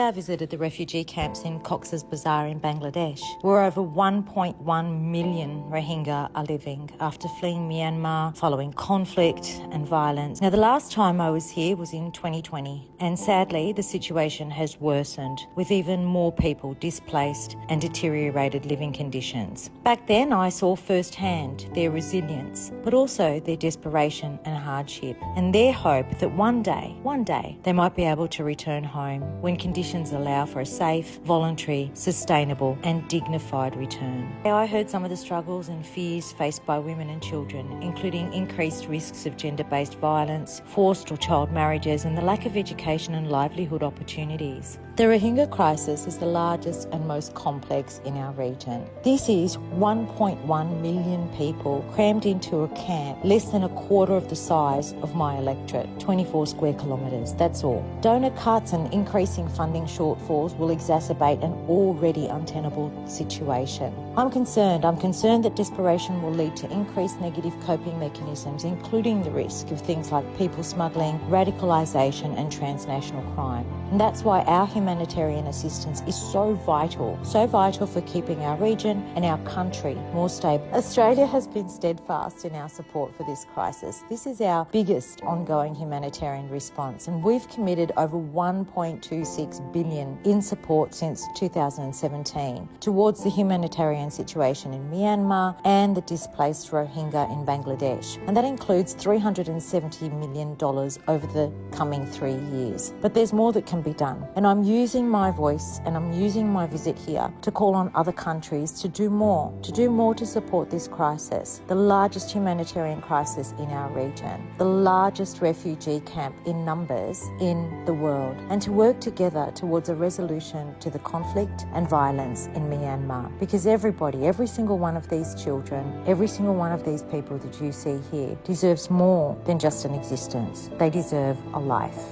I visited the refugee camps in Cox's Bazar in Bangladesh, where over 1.1 million Rohingya are living after fleeing Myanmar following conflict and violence. Now, the last time I was here was in 2020, and sadly, the situation has worsened, with even more people displaced and deteriorated living conditions. Back then, I saw firsthand their resilience, but also their desperation and hardship, and their hope that one day, they might be able to return home when conditions allow for a safe, voluntary, sustainable and dignified return. I heard some of the struggles and fears faced by women and children, including increased risks of gender-based violence, forced or child marriages and the lack of education and livelihood opportunities. The Rohingya crisis is the largest and most complex in our region. This is 1.1 million people crammed into a camp less than a quarter of the size of my electorate, 24 square kilometres, that's all. Donor cuts and increasing funding shortfalls will exacerbate an already untenable situation. I'm concerned that desperation will lead to increased negative coping mechanisms, including the risk of things like people smuggling, radicalisation and transnational crime. And that's why our humanitarian assistance is so vital for keeping our region and our country more stable. Australia has been steadfast in our support for this crisis. This is our biggest ongoing humanitarian response, and we've committed over $1.26 billion in support since 2017 towards the humanitarian situation in Myanmar and the displaced Rohingya in Bangladesh. And that includes $370 million over the coming 3 years. But there's more that can be done. And I'm using my voice and I'm using my visit here to call on other countries to do more to support this crisis, the largest humanitarian crisis in our region, the largest refugee camp in numbers in the world, and to work together towards a resolution to the conflict and violence in Myanmar. Because everybody, every single one of these children, every single one of these people that you see here deserves more than just an existence. They deserve a life.